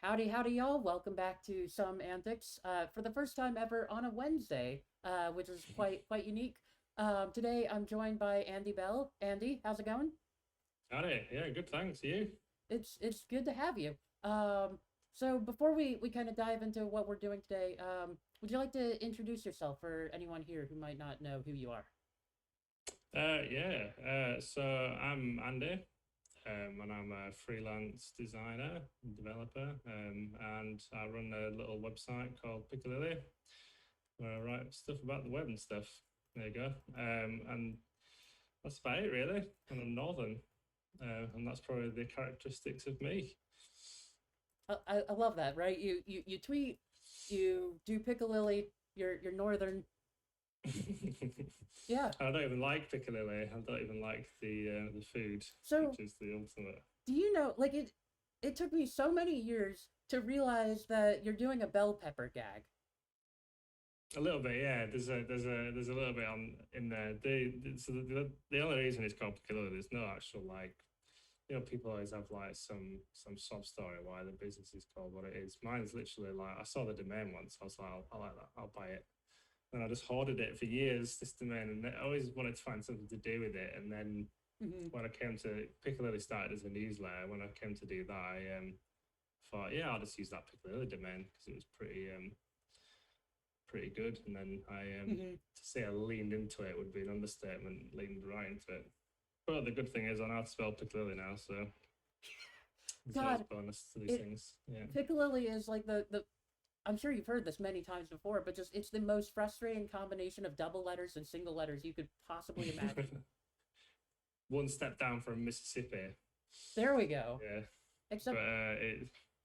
Howdy, howdy, y'all. Welcome back to Some Antics. For the first time ever on a Wednesday, which is quite unique. Today I'm joined by Andy Bell. Andy, how's it going? Howdy. Yeah, good. Thanks. You? It's good to have you. So before we kind of dive into what we're doing today, would you like to introduce yourself for anyone here who might not know who you are? Yeah. So I'm Andy, and I'm a freelance designer and developer, and I run a little website called Piccalilli, where I write stuff about the web and stuff. There you go. And that's about it, really. And I'm northern, and that's probably the characteristics of me. I love that, right? You tweet, you do Piccalilli, you're northern. Yeah. I don't even like Piccalilli. I don't even like the food, So which is the ultimate. do you know, like it took me so many years to realize that you're doing a bell pepper gag. A little bit, yeah. There's a little bit on in there. The only reason it's called Piccalilli, there's no actual like, people always have like some sob story why the business is called what it is. Mine's literally like I saw the domain once. I was like, I like that. I'll buy it. And I just hoarded it for years, this domain, and I always wanted to find something to do with it. And then Mm-hmm. when I came to Piccalilli started as a newsletter. When I came to do that, I thought, yeah, I'll just use that Piccalilli domain because it was pretty good. And then Mm-hmm. to say I leaned into it would be an understatement. Leaned right into it. But the good thing is I know how to spell Piccadilly now, so there's always God, bonus to these it things. Yeah. Piccalilli is like the I'm sure you've heard this many times before, but just it's the most frustrating combination of double letters and single letters you could possibly imagine. One step down from Mississippi. There we go. Yeah, but Except,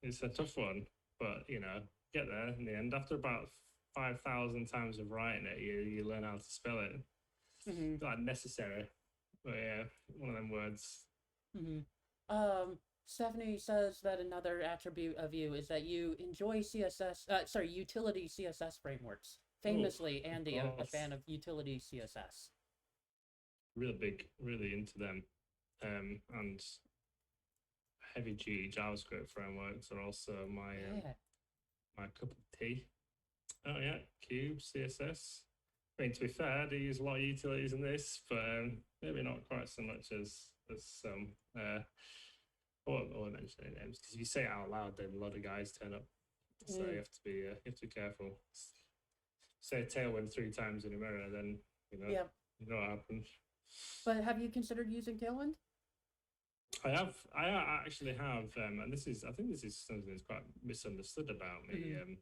it's a tough one. But get there in the end. After about 5,000 times of writing it, you learn how to spell it. mm-hmm, It's not necessary, but yeah, one of them words. mm-hmm. Stephanie says that another attribute of you is that you enjoy CSS, utility CSS frameworks. Oh, Famously, of Andy, a course. fan of utility CSS. Real big, really into them. And heavy duty JavaScript frameworks are also Yeah. my cup of tea. Oh yeah, Cube, CSS. I mean, to be fair, I do use a lot of utilities in this, but maybe not quite so much as some. I won't mention any names because if you say it out loud, then a lot of guys turn up. So Mm, you have to be careful. Say Tailwind three times in a mirror, then you know yeah. you know what happens. But have you considered using Tailwind? I actually have, and I think this is something that's quite misunderstood about me. Mm-hmm.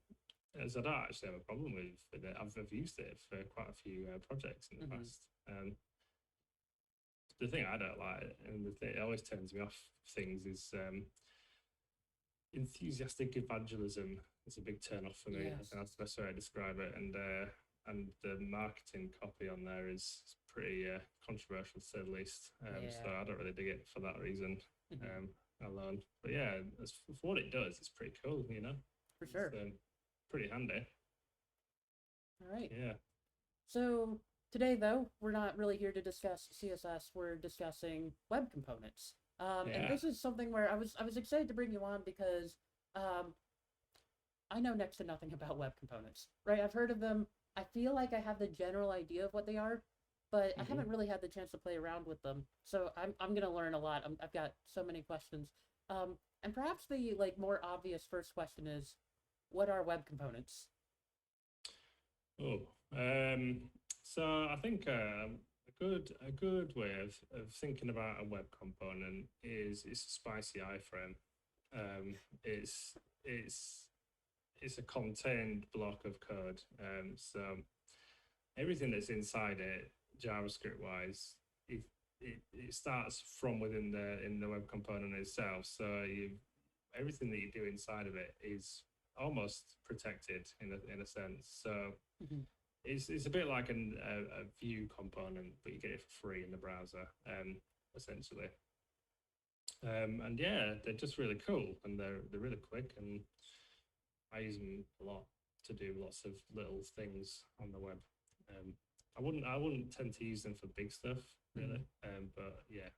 As I don't actually have a problem with it. I've used it for quite a few projects in the Mm-hmm. past. The thing I don't like, and the thing that always turns me off things, is enthusiastic evangelism. It's a big turn off for me. I think Yes. that's the best way to describe it. And the marketing copy on there is pretty controversial to say the least. So Yeah. I don't really dig it for that reason Mm-hmm. alone. But yeah, for what it does, it's pretty cool. For It's sure. pretty handy. All right. Yeah. So today, though, we're not really here to discuss CSS. We're discussing web components. And Yeah. this is something where I was excited to bring you on because um, I know next to nothing about web components. Right? I've heard of them. I feel like I have the general idea of what they are, but I hmm haven't really had the chance to play around with them. So I'm gonna learn a lot. I've got so many questions. And perhaps the like more obvious first question is, what are web components? Oh, so I think a good way of thinking about a web component is a spicy iframe. It's it's it's a contained block of code. So everything that's inside it, JavaScript wise, it starts from within the in the web component itself. So you everything that you do inside of it is almost protected in a sense. So Mm-hmm. it's a bit like a view component, but you get it for free in the browser, essentially. And yeah, they're just really cool and they're really quick, and I use them a lot to do lots of little things on the web. Um, I wouldn't tend to use them for big stuff Mm-hmm. really, but yeah,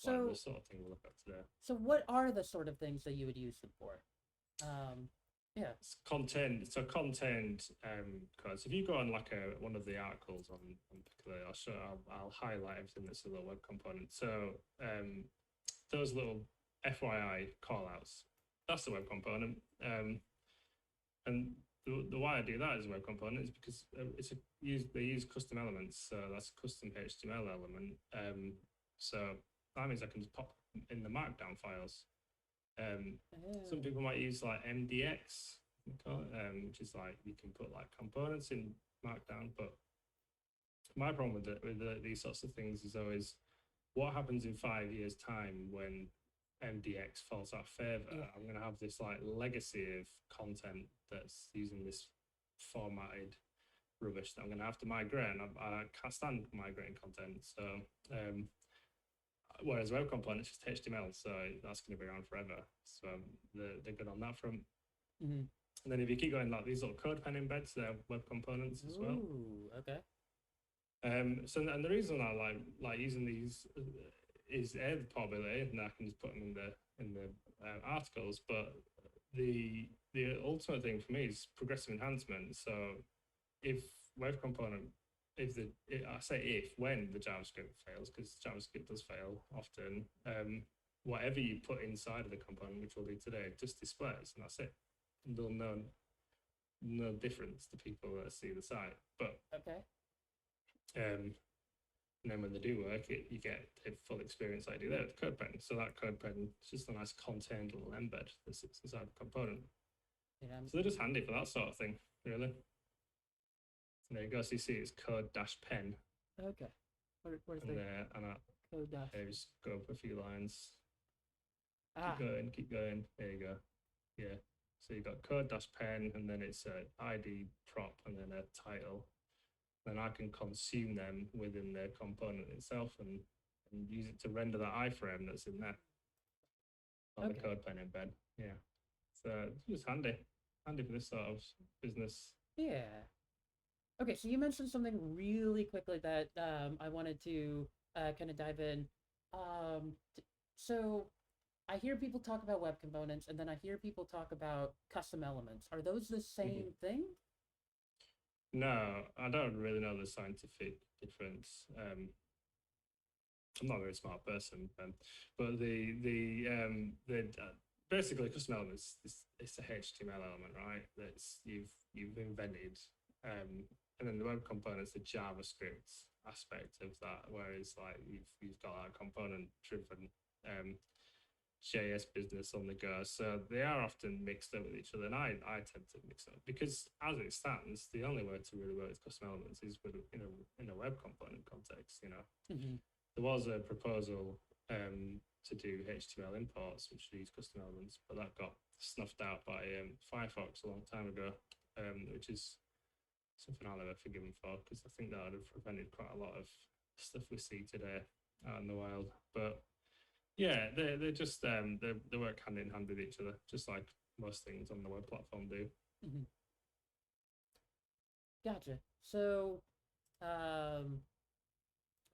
like the So sort of thing we'll look at today. So what are the sort of things that you would use them for? Yeah. It's content. So content codes. If you go on like one of the articles on Piccalilli, I'll highlight everything that's a little web component. So those little FYI callouts, that's the web component. And the why I do that as a web component is because they use custom elements. So that's a custom HTML element. So that means I can just pop in the markdown files. Some people might use like MDX, which is like you can put like components in markdown. But my problem with these sorts of things is always what happens in 5 years' time when MDX falls out of favor. Yeah. I'm going to have this like legacy of content that's using this formatted rubbish that I'm going to have to migrate, and I can't stand migrating content. So whereas web components just HTML, so that's going to be around forever. So they're good on that front. Mm-hmm. And then if you keep going, like these little Codepen embeds, they're web components as well. Ooh, okay. So and the reason I like using these is the portability, and I can just put them in the articles. But the ultimate thing for me is progressive enhancement. So if web component, when the JavaScript fails, because JavaScript does fail often, whatever you put inside of the component, which we'll do today, just displays, and that's it. And there'll no difference to people that see the site. But okay. And then when they do work, you get the full experience like you do there with Codepen. So that Codepen is just a nice contained little embed that sits inside the component. Yeah, so they're just handy for that sort of thing, really. And there you go. So you see it's code-pen. Okay. Where's and the there, and code dash? Just go up a few lines. Ah. Keep going. There you go. Yeah. So you've got code-pen, and then it's a ID prop, and then a title. Then I can consume them within the component itself and use it to render that iframe that's in there on the Codepen embed. Yeah. So it's just handy for this sort of business. Yeah. Okay, so you mentioned something really quickly that I wanted to kind of dive in. So I hear people talk about web components, and then I hear people talk about custom elements. Are those the same thing? No, I don't really know the scientific difference. I'm not a very smart person, but the basically custom elements it's a HTML element, right? That's you've invented, and then the web component's the JavaScript aspect of that. Whereas like you've got a component driven JS business on the go, so they are often mixed up with each other, and I tend to mix up because as it stands, the only way to really work with custom elements is with in a web component context. There was a proposal to do HTML imports which use custom elements, but that got snuffed out by Firefox a long time ago, which is something I'll never forgive them for, because I think that would have prevented quite a lot of stuff we see today out in the wild. But yeah, they just they work hand in hand with each other, just like most things on the web platform do. Gotcha. So, there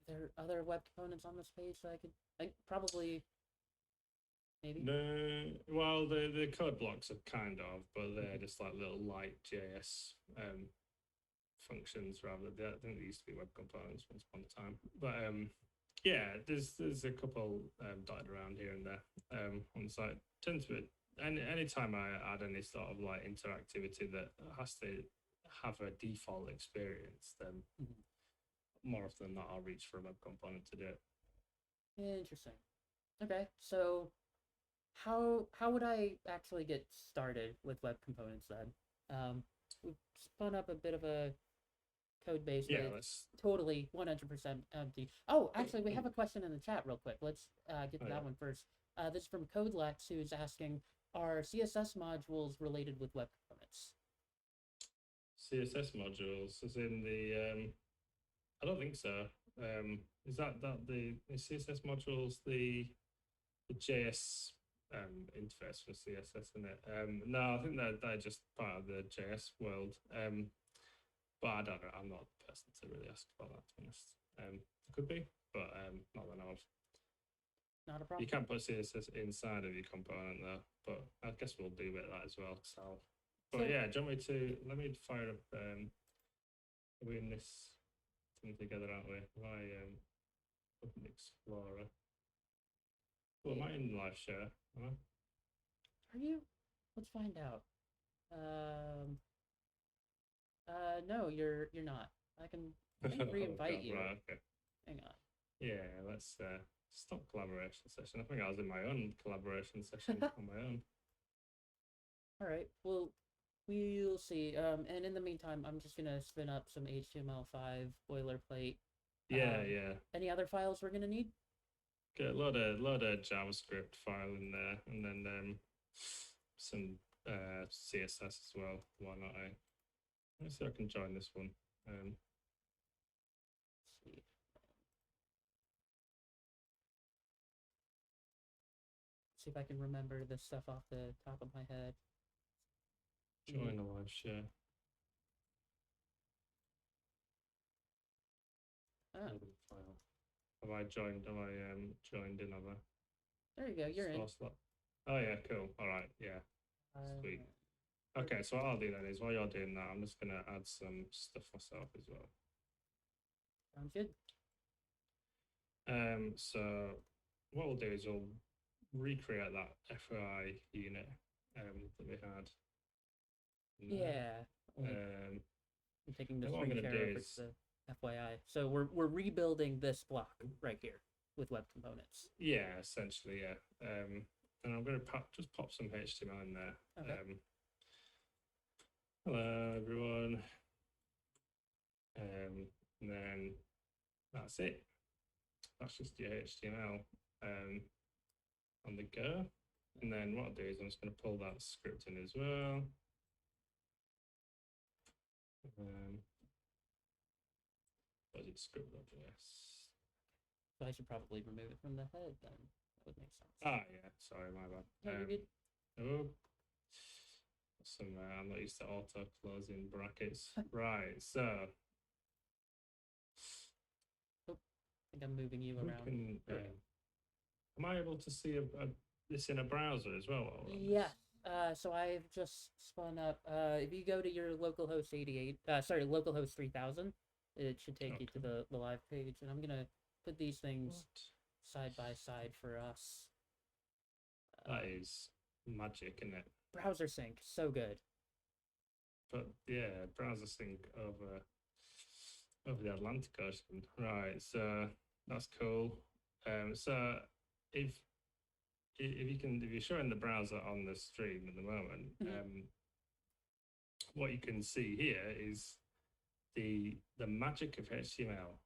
are other web components on this page that I probably maybe. Well, the code blocks are kind of, but they're just like little light JS functions rather. I think they used to be web components once upon a time, but yeah, there's a couple dotted around here and there on the site. Tends to anytime I add any sort of like interactivity that has to have a default experience, then more often than not I'll reach for a web component to do it. Interesting. Okay, so how would I actually get started with web components then? We've spun up a bit of a code base. Yeah, that's totally 100% empty. Oh, actually, we have a question in the chat real quick. Let's get to that one first. This is from CodeLex, who's asking, are CSS modules related with web components? CSS modules, as in the I don't think so. Is that the CSS modules the JS interface for CSS in it? No, I think they're just part of the JS world. But I don't know. I'm not the person to really ask about that, to be honest. It could be, but not that I know of. Not a problem. You can't put CSS inside of your component though, but guess we'll do a bit of that as well. But So- yeah, do you want me to let me fire up? We're in this thing together, aren't we? Open Explorer. Well, am I in live share? Am I? Are you? Let's find out. No, you're not. I can re-invite God, you. right, okay. Hang on. Yeah, let's stop collaboration session. I think I was in my own collaboration session on my own. All right. Well, we'll see. And in the meantime, I'm just gonna spin up some HTML5 boilerplate. Yeah, yeah. Any other files we're gonna need? Get a lot of JavaScript file in there, and then some CSS as well. Why not? Let's see if I can join this one. Let's see. See if I can remember this stuff off the top of my head. Join a live share. Open file. Have I joined? Have I joined in? Have I? There you go. You're in. Oh yeah, cool. All right, yeah, sweet. Okay, so what I'll do then is while you're doing that, I'm just gonna add some stuff myself as well. Sounds good. So what we'll do is we'll recreate that FOI unit that we had. Yeah. I'm taking this what I'm screen gonna share do over is- to the FYI. So we're rebuilding this block right here with web components. Yeah, essentially, yeah. And I'm gonna just pop some HTML in there. Okay. Hello everyone. And then that's it. That's just your HTML on the go. And then what I'll do is I'm just going to pull that script in as well. What is it? Script.js. So I should probably remove it from the head then. That would make sense. Ah, yeah. Sorry, my bad. No, you're good. Oh, I'm not used to auto closing brackets. Right. So. I think I'm moving you around. Am I able to see this in a browser as well? Yes. So I've just spun up. If you go to your localhost 88, localhost 3000, it should take you to the live page. And I'm gonna put these things side by side for us. That is magic, isn't it? Browser sync, so good. But yeah, browser sync over the Atlantic Ocean. Right, so that's cool. So if you're showing the browser on the stream at the moment, what you can see here is the magic of HTML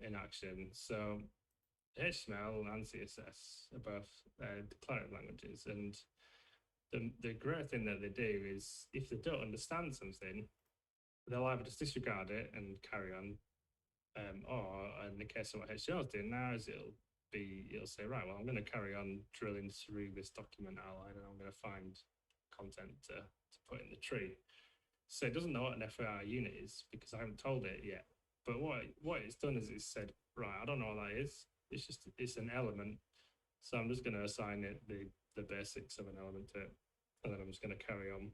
in action. So HTML and CSS are both declarative languages, and the great thing that they do is if they don't understand something, they'll either just disregard it and carry on, or in the case of what HTML is doing now, is it'll say, right, well, I'm going to carry on drilling through this document outline, and I'm going to find content to put in the tree. So it doesn't know what an FAI unit is because I haven't told it yet. But what it's done is it's said, right, I don't know what that is. It's an element. So I'm just going to assign it the basics of an element to it, and then I'm just going to carry on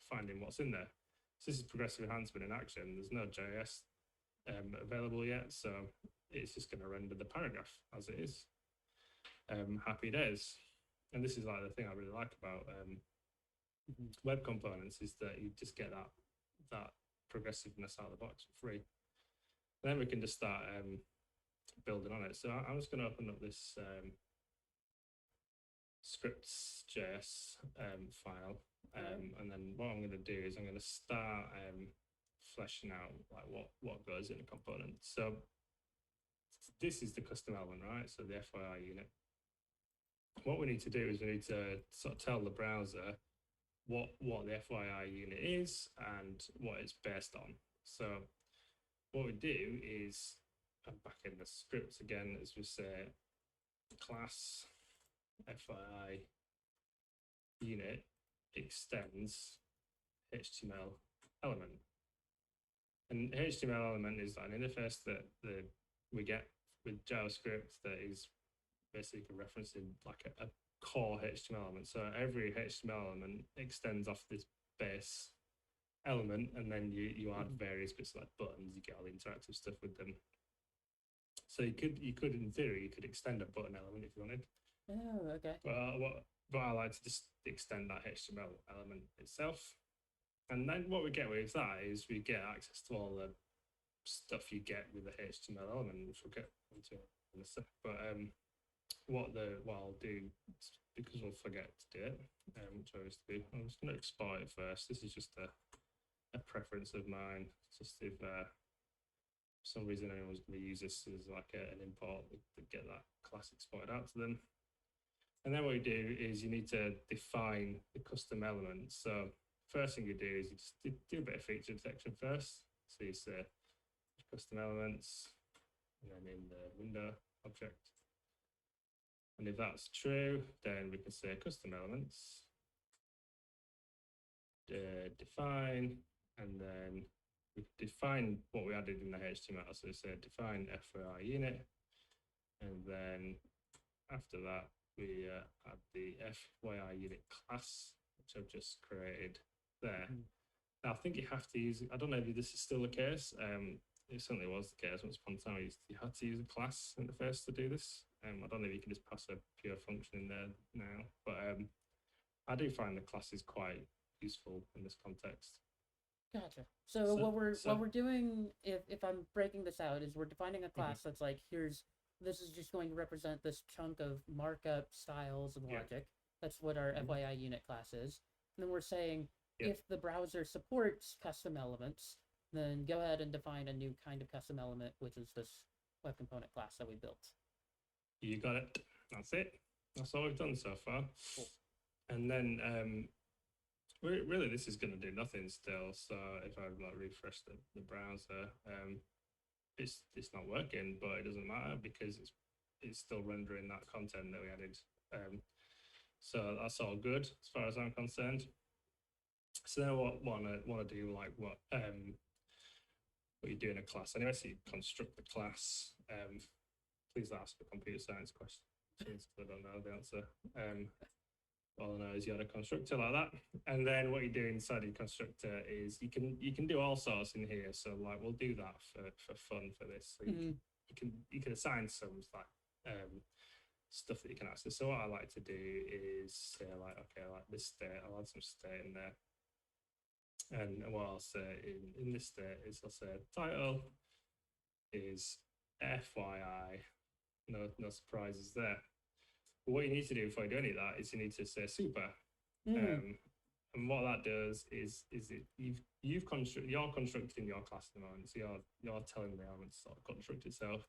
finding what's in there. So this is progressive enhancement in action. There's no JS available yet, so it's just going to render the paragraph as it is. Happy days. And this is like the thing I really like about web components is that you just get that progressiveness out of the box for free. Then we can just start building on it. So I'm just going to open up this scripts.js file, and then what I'm going to do is I'm going to start fleshing out like what goes in a component. So this is the custom element, right? So the FYI unit. What we need to do is we need to sort of tell the browser what the FYI unit is and what it's based on. So what we do is, I'm back in the scripts again, as we say, class FYI unit extends HTML element. And HTML element is an interface that we get with JavaScript that is basically referencing like core HTML element. So every HTML element extends off this base element, and then you add various bits like buttons. You get all the interactive stuff with them. So you could in theory you could extend a button element if you wanted. Oh, okay. But I like to just extend that HTML element itself. And then what we get with that is we get access to all the stuff you get with the HTML element, which we'll get into in a sec. But what I'll do, because we'll forget to do it, which I always do, I'm just going to export it first. This is just a preference of mine. Just if for some reason anyone's going to use this as like an import to get that class exported out to them. And then what you do is you need to define the custom elements. So first thing you do is you just do a bit of feature detection first. So you say custom elements, and then in the window object. And if that's true, then we can say custom elements, define, and then we define what we added in the HTML. So we say define FYI unit, and then after that, we add the FYI unit class, which I've just created there. Now, I think you have to use, I don't know if this is still the case. It certainly was the case once upon a time. You had to use a class interface to do this. I don't know if you can just pass a pure function in there now, but I do find the class is quite useful in this context. Gotcha. So what we're doing, if I'm breaking this out, is we're defining a class that's like, this is just going to represent this chunk of markup styles and logic. That's what our FYI unit class is. And then we're saying if the browser supports custom elements, then go ahead and define a new kind of custom element, which is this web component class that we built. You got it. That's it. That's all we've done so far. Cool. And then really this is going to do nothing still. So if I like refresh the browser, it's not working, but it doesn't matter because it's still rendering that content that we added. So that's all good as far as I'm concerned. So now what want to do, like what you do in a class anyway. So you construct the class. Please ask a computer science question. I don't know the answer. All I know is you add a constructor like that, and then what you do inside your constructor is you can do all sorts in here. So like we'll do that for fun for this. So you can assign some like stuff that you can access. So what I like to do is say like, okay, like this state, I'll add some state in there. And what I'll say in this state is I'll say title is FYI, no surprises there. But what you need to do before you do any of that is you need to say super. And what that does is you're constructing your class at the moment. So you're telling the element to sort of construct itself.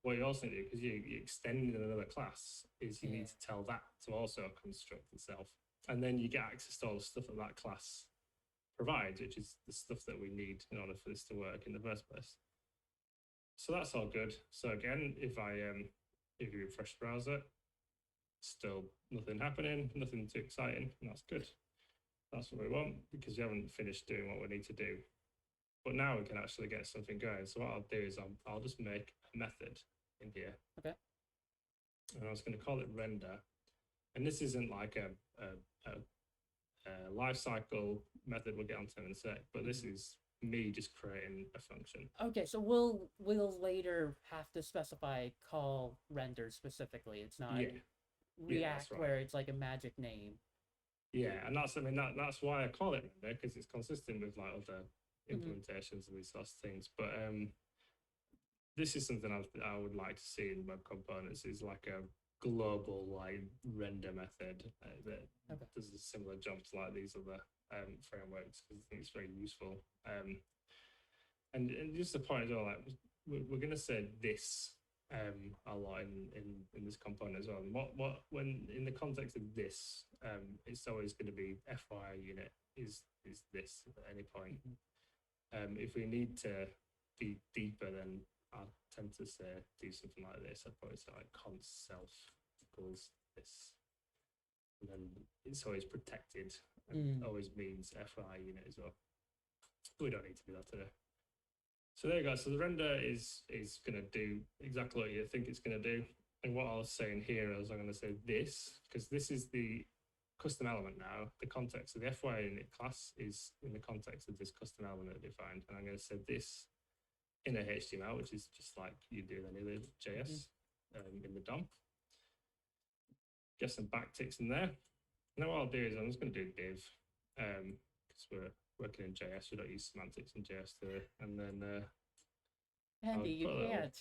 What you also need to do, because you extend in another class, is you need to tell that to also construct itself. And then you get access to all the stuff that class provides, which is the stuff that we need in order for this to work in the first place. So that's all good. So again, if you refresh the browser, still nothing happening, nothing too exciting, and that's good. That's what we want because we haven't finished doing what we need to do. But now we can actually get something going. So what I'll do is I'll just make a method in here. Okay. And I was going to call it render. And this isn't like a life cycle method we'll get onto in a sec, but this is me just creating a function. Okay, so we'll later have to specify call render specifically. It's not React where it's like a magic name. Yeah, and that's that's why I call it render, because it's consistent with like other implementations of these sorts of things. But this is something I would like to see in web components, is like a global like render method that does a similar job to like these other frameworks, because I think it's very useful. And just the point as well, like we're going to say this a lot in this component as well. And what when in the context of this, it's always going to be FYI unit is this at any point. If we need to be deeper, then I tend to say do something like this. I'd probably say like const self equals this, and then it's always protected and always means FYI unit as well. But we don't need to do that today. So there you go. So the render is going to do exactly what you think it's going to do. And what I was saying here is I'm going to say this, because this is the custom element now. The context of the FY unit class is in the context of this custom element defined. And I'm going to say this in a HTML, which is just like you do any other JS in the DOM. Get some backticks in there. Now what I'll do is I'm just going to do div, because we're working in JS. We don't use semantics in JS today. And then Andy, you can't.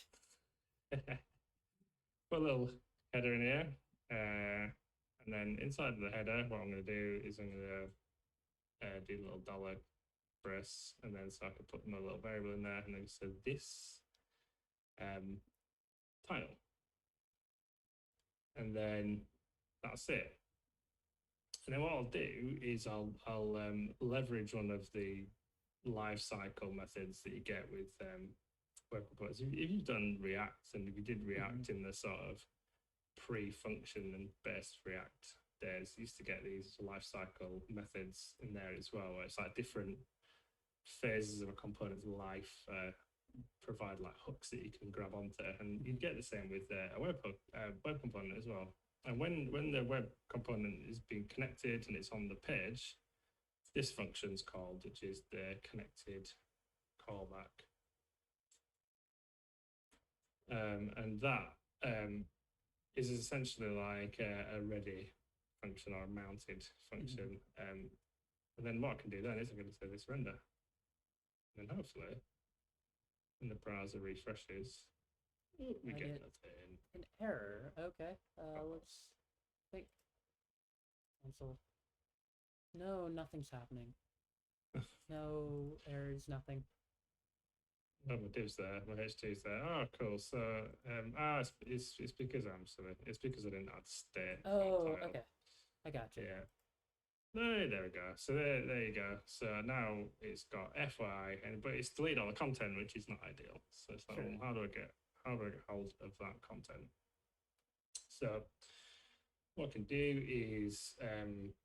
Put a little header in here. And then inside of the header, what I'm going to do is I'm going to do a little dollar press, and then so I can put my little variable in there, and then so this title, and then that's it. And then what I'll do is I'll leverage one of the life cycle methods that you get with web components. If you've done React, and if you did React in the sort of pre-function and best React days, you used to get these life cycle methods in there as well, where it's like different phases of a component's life, provide like hooks that you can grab onto, and you get the same with a web component as well. And when the web component is being connected and it's on the page, this function's called, which is the connected callback, and that is essentially like a ready function or a mounted function. And then what I can do then is I'm going to say this render. And hopefully, when the browser refreshes, we get nothing. An error. Okay. Let's think. Console. No, nothing's happening. No errors, nothing. Oh, my div's there, my H2's there. Oh, cool. So, it's because I'm silly. It's because I didn't add state. Oh, okay. I got you. Yeah. There we go. So there you go. So now it's got FYI, but it's deleted all the content, which is not ideal. So it's like, well, how do I get hold of that content? So what I can do is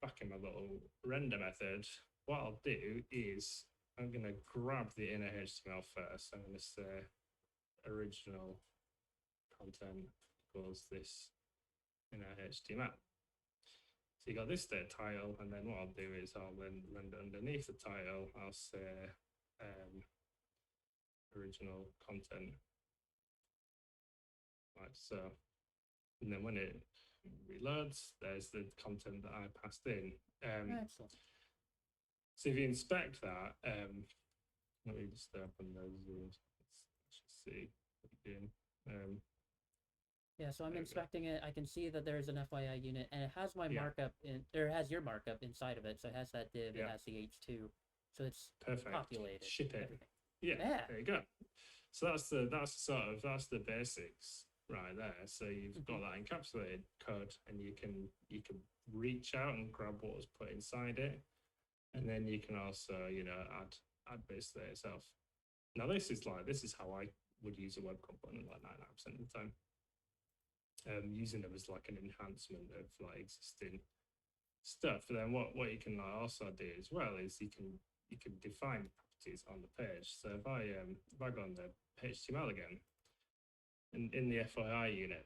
back in my little render method, what I'll do is I'm going to grab the inner HTML first. I'm going to say original content equals this inner HTML. So you got this there title, and then what I'll do is I'll then render underneath the title, I'll say original content, like so. And then when it reloads, there's the content that I passed in. Excellent. So if you inspect that, let me just open those zooms. Let's see what you're doing. Yeah, so I'm inspecting it. I can see that there's an FYI unit, and it has my markup in, or it has your markup inside of it. So it has that div, it has the H2, so it's perfect. Populated. Ship it. Everything. Yeah, there you go. So that's the basics right there. So you've got that encapsulated code, and you can reach out and grab what was put inside it, and then you can also add bits there yourself. Now this is how I would use a web component like 99% of the time. Using them as like an enhancement of like existing stuff. But then what you can also do as well is you can define properties on the page. So if I go on the HTML again, and in the FYI unit,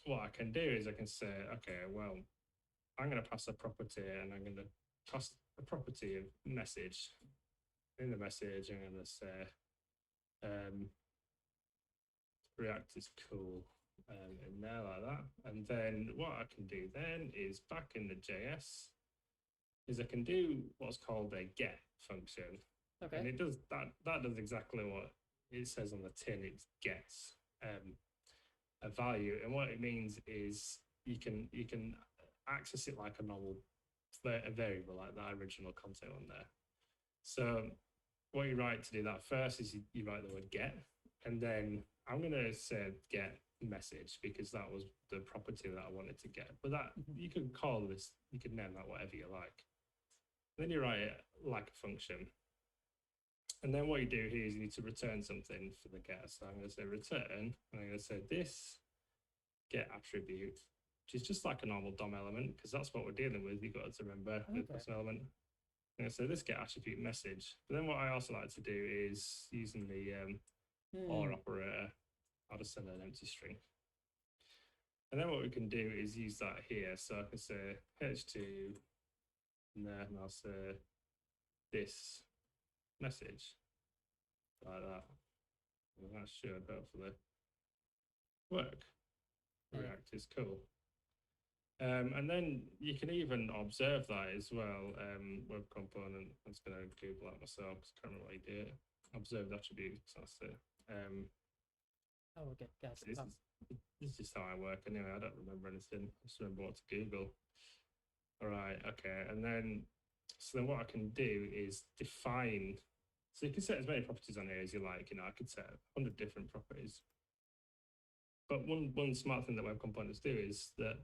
what I can do is I can say, okay, well, I'm going to pass a property, and I'm going to pass a property of message. In the message, I'm going to say React is cool. In there like that, and then what I can do then is back in the JS is I can do what's called a get function. Okay. And it does that does exactly what it says on the tin. It gets a value, and what it means is you can access it like a normal variable, like that original content on there. So what you write to do that first is you write the word get, and then I'm going to say get message because that was the property that I wanted to get. But that you could call this, you could name that whatever you like. Then you write it like a function. And then what you do here is you need to return something for the get. So I'm going to say return, and I'm going to say this get attribute, which is just like a normal DOM element, because that's what we're dealing with. You've got to remember with this element. I'm going to say this get attribute message. But then what I also like to do is using the or operator, I'll just send an empty string. And then what we can do is use that here. So I can say h2, and then I'll say this message like that. And that should hopefully work. React is cool. And then you can even observe that as well. Web component. I'm just going to Google that myself because I can't remember what you do. Observed attributes. That's it. Oh, okay, gotcha. This is just how I work anyway. I don't remember anything. I just remember what to Google. All right. Okay. And then, so then what I can do is define. So you can set as many properties on here as you like. You know, I could set 100 different properties. But one smart thing that web components do is that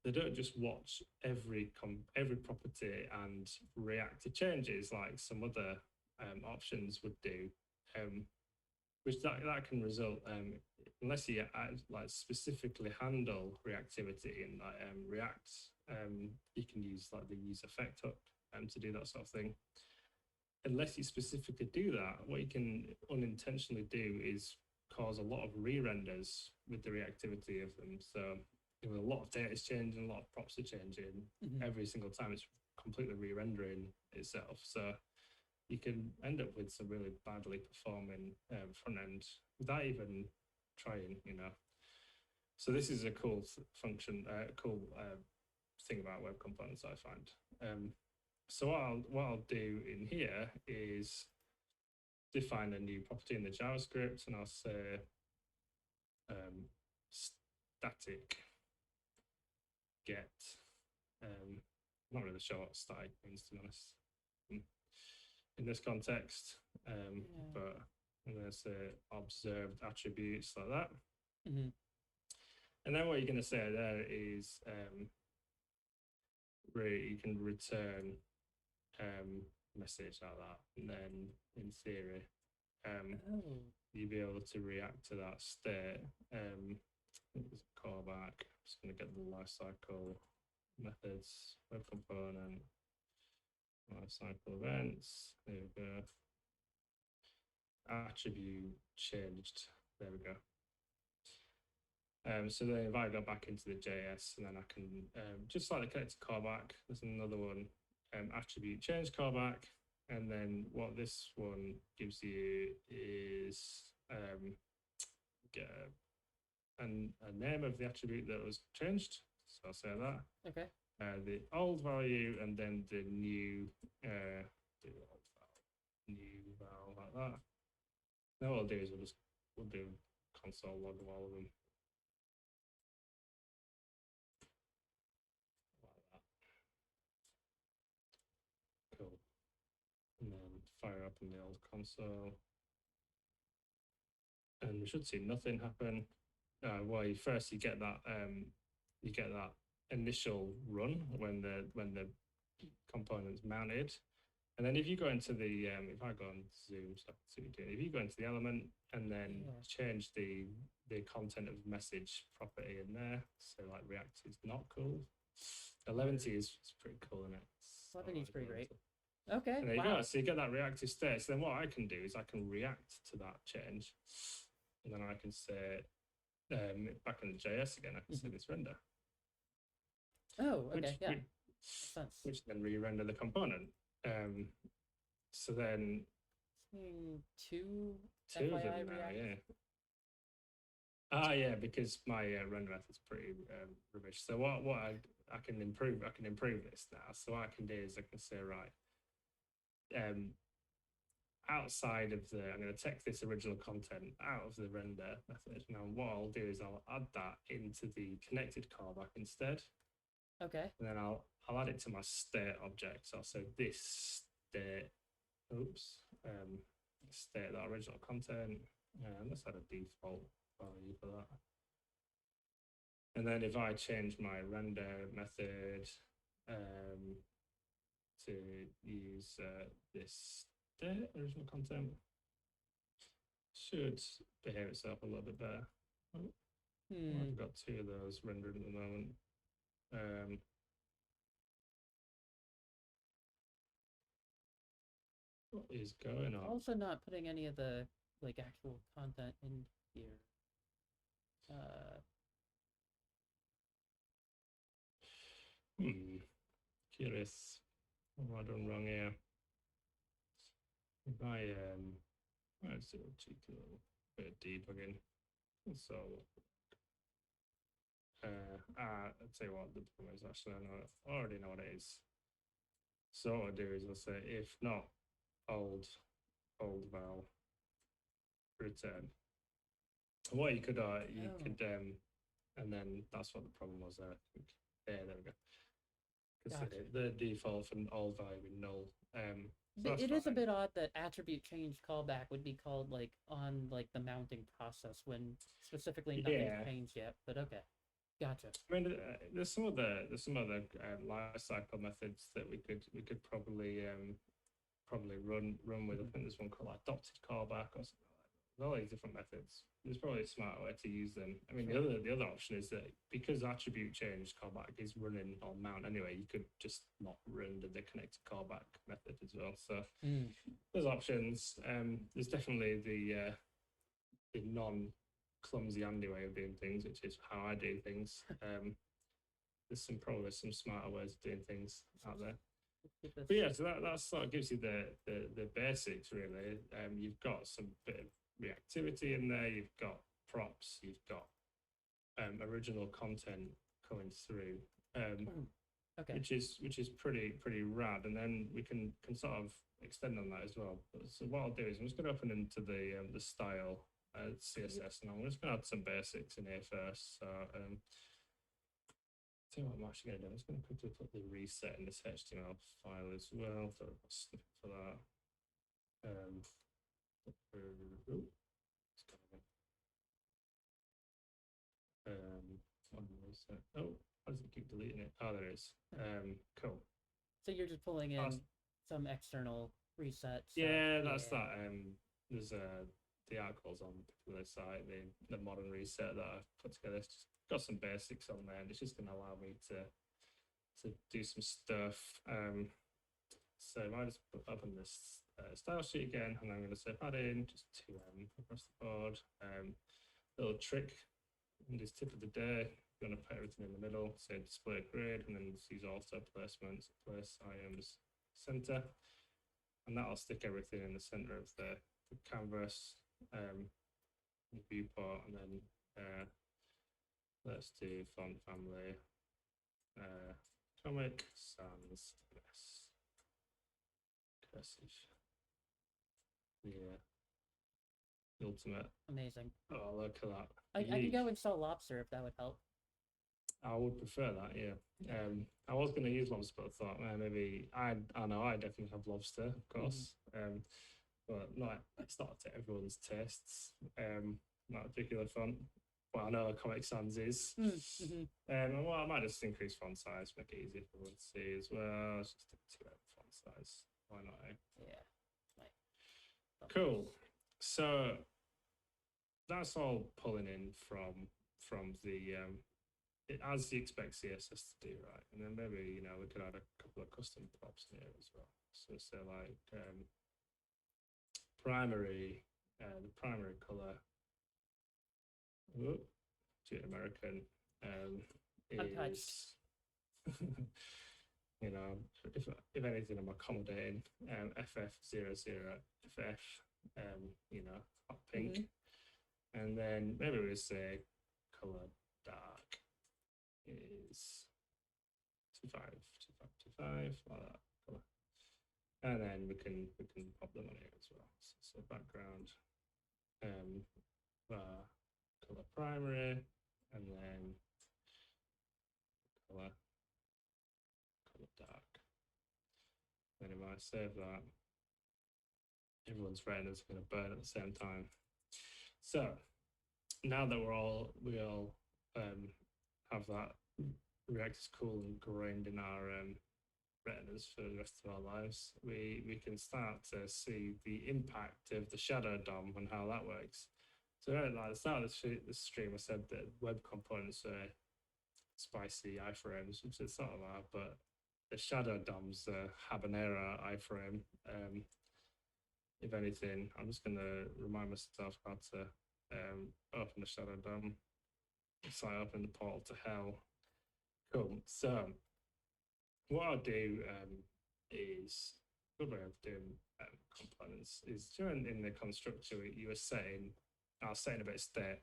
they don't just watch every property and react to changes like some other options would do, which that can result unless you like specifically handle reactivity in like React. You can use like the use effect hook to do that sort of thing. Unless you specifically do that, what you can unintentionally do is cause a lot of re-renders with the reactivity of them. So a lot of data is changing, a lot of props are changing every single time. It's completely re-rendering itself. So you can end up with some really badly performing front end without even trying, you know. So this is a cool function, cool thing about web components, I find. So what I'll do in here is define a new property in the JavaScript, and I'll say static get. I'm not really sure what static means, to be honest, in this context. But I'm going to say observed attributes like that. And then what you're going to say there is you can return message like that, and then in theory you'll be able to react to that state. There's a callback. I'm just going to get the lifecycle methods, web component, lifecycle events. There we go. Attribute changed. There we go. So then if I go back into the JS, and then I can just like the connected callback, there's another one, attribute change callback. And then what this one gives you is a name of the attribute that was changed. So I'll say that. Okay. The old value, and then the new val like that. Now what I'll do is we'll do console log of all of them. Like that. Cool. And then fire up in the old console. And we should see nothing happen. Well, first you get that initial run when the component's mounted, and then if you go into the if I go on Zoom, so if you go into the element and then change the content of message property in there, so like React is not cool. 11t is pretty cool, isn't it? 11t is pretty great. Okay. And there you go. So you get that reactive state. So then what I can do is I can react to that change, and then I can say back in the JS again, I can say this render. Oh, okay, which then re-render the component. So then two of them now, yeah. Because my render method's pretty rubbish. So what I can improve this now. So what I can do is I can say, right, outside of I'm going to take this original content out of the render method. Now what I'll do is I'll add that into the connected callback instead. Okay. And then I'll add it to my state object. So I'll say this state, state that original content. Let's add a default value for that. And then if I change my render method to use this state original content, should behave itself a little bit better. I've got two of those rendered at the moment. What is going on? Also not putting any of the like actual content in here. Curious. What have I done wrong here? If let's do a cheeky little bit of debugging. So, I'll tell you what the problem is. Actually, I already know what it is. So what I'll do is I'll say if not old val return. What you could and then that's what the problem was there. There we go. Because Gotcha. the default for old value with null. So It is a fine. bit odd that attribute change callback would be called like on like the mounting process when specifically nothing's changed yet. But okay, gotcha. I mean, there's some other lifecycle methods that we could probably run with. I think there's one called adopted callback or something like that. There's all these different methods. There's probably a smart way to use them. I mean, Sure. the other option is that because attribute change callback is running on mount anyway, you could just not render the connected callback method as well. So there's options. There's definitely the non-clumsy Andy way of doing things, which is how I do things. There's probably some smarter ways of doing things out there. But yeah, so that sort of gives you the basics really. You've got some bit of reactivity in there. You've got props. You've got original content coming through, okay. which is pretty rad. And then we can sort of extend on that as well. So what I'll do is I'm just going to open into the style CSS, and I'm just going to add some basics in here first. So tell you what I'm actually going to do. I'm just going to quickly put the reset in this HTML file as well. So a snippet for that. Reset. Oh, how does it keep deleting it? Oh, there it is. Cool. So you're just pulling in some external reset stuff. Yeah, that's that. There's the articles on the site, the modern reset that I've put together. It's just got some basics on there, and it's just going to allow me to do some stuff. So I just open this style sheet again, and I'm going to say add in just 2M across the board. Little trick in this tip of the day, you're going to put everything in the middle, say display grid, and then use auto placements, place items center, and that'll stick everything in the center of the canvas, viewport, and then let's do font family, Comic Sans yes. Cursive. Yeah. The ultimate. Amazing. Oh, look at that. I could go install Lobster if that would help. I would prefer that, yeah. I was going to use Lobster, but I thought maybe I know I definitely have Lobster, of course. But it's not to everyone's tastes. Not a particular font. Well, I know Comic Sans is. Well, I might just increase font size, make it easier for everyone to see as well. Let's just stick to font size. Why not? Yeah. Cool. So that's all pulling in from the as you expect CSS to do, right? And then maybe we could add a couple of custom props in here as well. So say like primary, the primary color. To American is if anything I'm accommodating FF00FF hot pink, and then maybe we say color dark is 2525 like that color, and then we can pop them on here as well. So background color primary, and then color dark. Then if I save that, everyone's retina is going to burn at the same time. So now that we all have that React is cool and ingrained in our retinas for the rest of our lives, we can start to see the impact of the shadow DOM and how that works. So at the start of the stream, I said that web components are spicy iframes, which is sort of are, but the shadow DOM's habanero iframe. If anything, I'm just going to remind myself how to open the shadow DOM. So I open the portal to hell. Cool. So what I'll do is a good way of doing components is during in the constructor you were setting, I was setting a bit of state.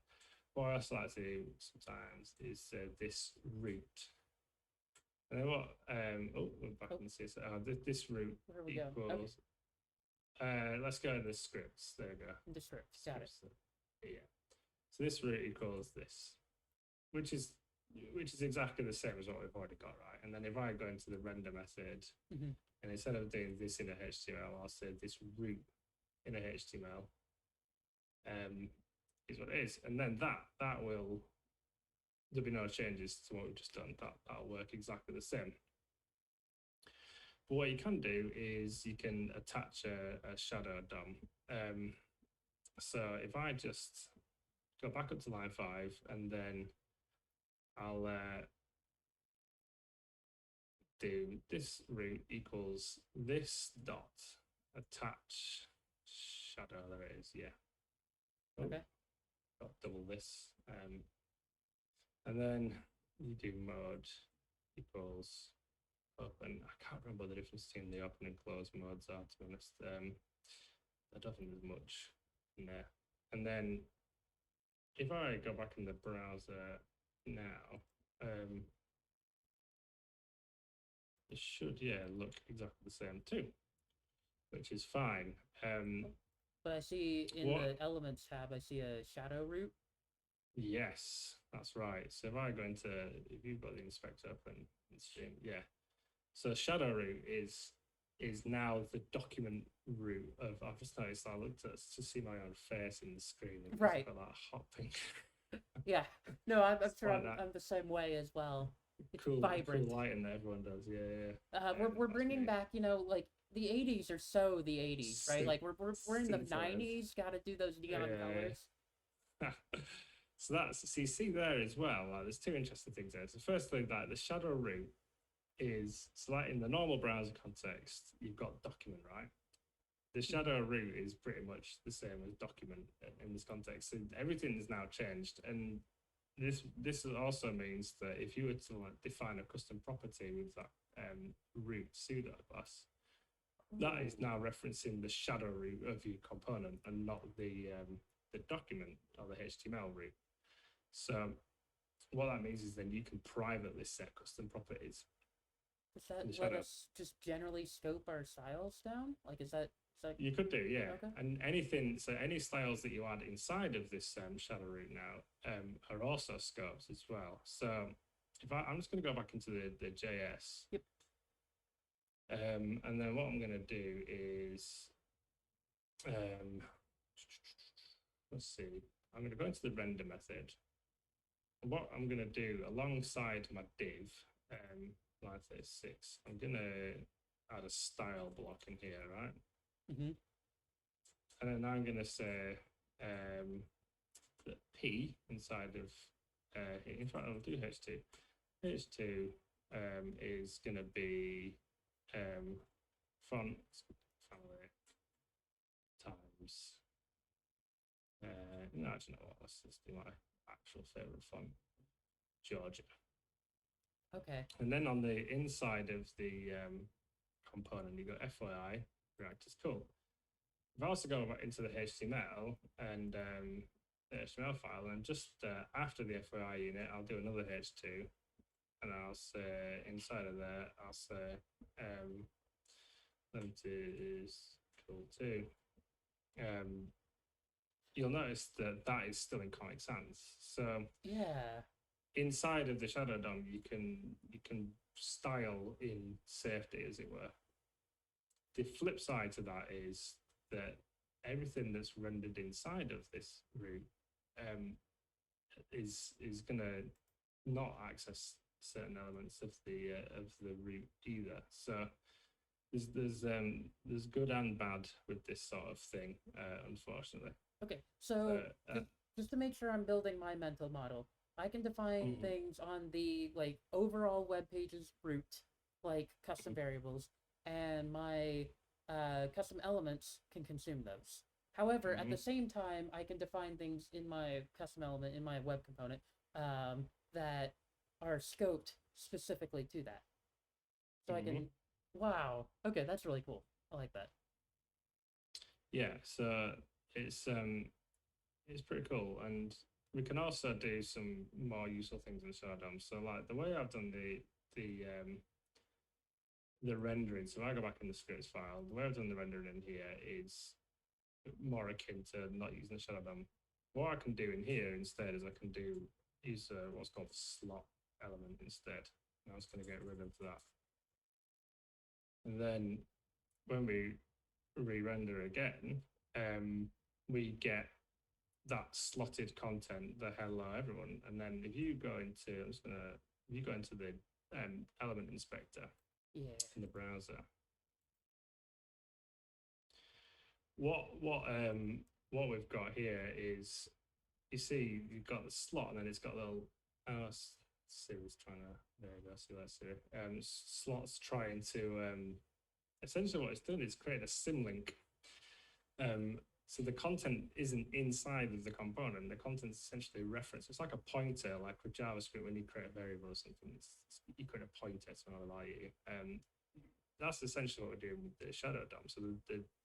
What I also like to do sometimes is this root. And then what? We're back in the CSS. This root Where we go? Okay. equals. Let's go to the scripts. There we go. The scripts. Got it. Yeah. So this root equals this, which is exactly the same as what we've already got, right? And then if I go into the render method, and instead of doing this in a HTML, I'll say this root in a HTML is what it is. And then that will, there'll be no changes to what we've just done. That'll work exactly the same. But what you can do is you can attach a shadow DOM. So if I just go back up to line 5 and then I'll do this root equals this dot attach shadow. There it is. Yeah. Okay. Got double this. And then you do mode equals open. I can't remember the difference between the open and close modes are, to be honest. I don't think there's much in there. And then if I go back in the browser now, it should, look exactly the same too, which is fine. But I see in the elements tab, I see a shadow root. Yes, that's right. So if I go into, if you've got the inspector open and stream, yeah. So shadow root is now the document root of, I've just noticed, I looked at to see my own face in the screen. And right. Got that hot pink. Yeah. No, I'm sure I'm the same way as well. It's vibrant. Cool lighting that everyone does. Yeah. We're bringing back, like the 80s are so the 80s, right? Like we're in the 90s. Got to do those neon colors. So so you see there as well. Like, there's two interesting things there. So firstly, that the shadow root is, so like in the normal browser context, you've got document, right? The shadow root is pretty much the same as document in this context. So everything is now changed, and this also means that if you were to define a custom property with that root pseudo class, that is now referencing the shadow root of your component and not the document or the HTML root. So what that means is then you can privately set custom properties. Does that let us just generally scope our styles down? Like, is that you could do, yeah. Okay. And anything, so any styles that you add inside of this shadow root now are also scopes as well. So if I'm just going to go back into the JS. Yep. And then what I'm going to do is, let's see, I'm going to go into the render method. And what I'm going to do alongside my div, line 36, I'm going to add a style block in here, right? Mm-hmm. And then I'm going to say that P inside of, in fact, I'll do H2. H2 is going to be font family times, no, actually, no, let's just do my actual favorite font, Georgia. Okay. And then on the inside of the component, you got FYI, React is cool. If I also go into the HTML and the HTML file, and just after the FYI unit, I'll do another H2, and I'll say inside of there, I'll say limited is cool too. You'll notice that is still in Comic Sans. So yeah, inside of the shadow DOM, you can style in safety, as it were. The flip side to that is that everything that's rendered inside of this root is going to not access certain elements of the root either. So there's good and bad with this sort of thing, unfortunately. Okay, so just to make sure I'm building my mental model, I can define things on the overall web page's root, like custom variables, and my custom elements can consume those. However, at the same time, I can define things in my custom element, in my web component, that are scoped specifically to that. So I can, wow. Okay, that's really cool. I like that. Yeah, so it's it's pretty cool, and we can also do some more useful things in Shadow DOM. So like the way I've done the rendering. So if I go back in the scripts file, the way I've done the rendering in here is more akin to not using the Shadow DOM. What I can do in here instead is I can use what's called the slot element instead. And I was going to get rid of that. And then when we re-render again, we get that slotted content, the hello everyone. And then if you go into, if you go into the element inspector in the browser, what we've got here is, you see, you've got the slot, and then it's got a little Siri's trying to, there you go, see that Siri. Slots trying to essentially what it's done is create a symlink. So the content isn't inside of the component. The content's essentially a reference. It's like a pointer, like with JavaScript when you create a variable or something. You create a pointer to allow you. That's essentially what we're doing with the Shadow DOM. So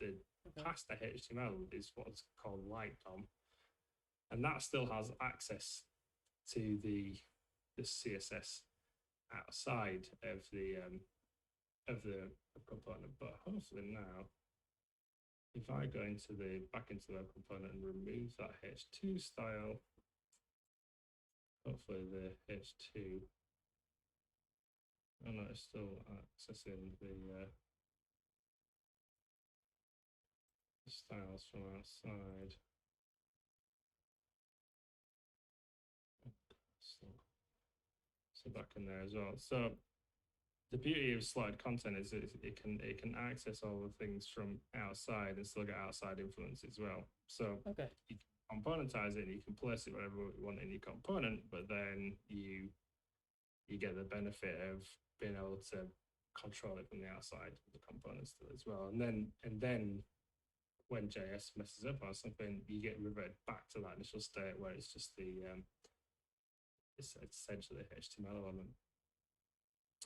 the past the HTML is what's called light DOM, and that still has access to the CSS outside of the component. But hopefully now, if I go into back into the web component and remove that h2 style, hopefully the h2, oh no, it's still accessing the styles from outside. So back in there as well. So the beauty of slotted content is it can access all the things from outside and still get outside influence as well. So you can componentize it and you can place it wherever you want in your component, but then you get the benefit of being able to control it from the outside of the components as well. And then when JS messes up or something, you get reverted back to that initial state where it's just it's essentially the HTML element.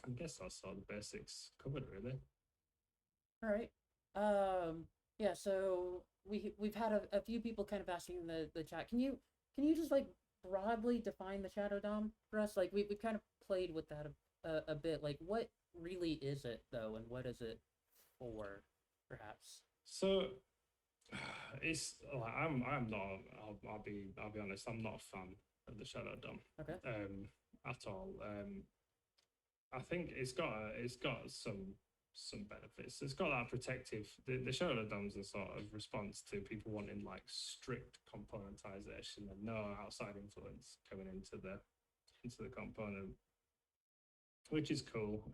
I guess that's all the basics covered, really. All right. Yeah, so we've had a few people kind of asking in the chat. Can you just like broadly define the Shadow DOM for us? Like we've kind of played with that a bit. Like what really is it though, and what is it for, perhaps? So it's like I'm not. I'll be honest. I'm not a fan of the Shadow DOM. Okay. At all. I think it's got some benefits. It's got that protective. The Shadow DOM's a sort of response to people wanting like strict componentization and no outside influence coming into the component, which is cool.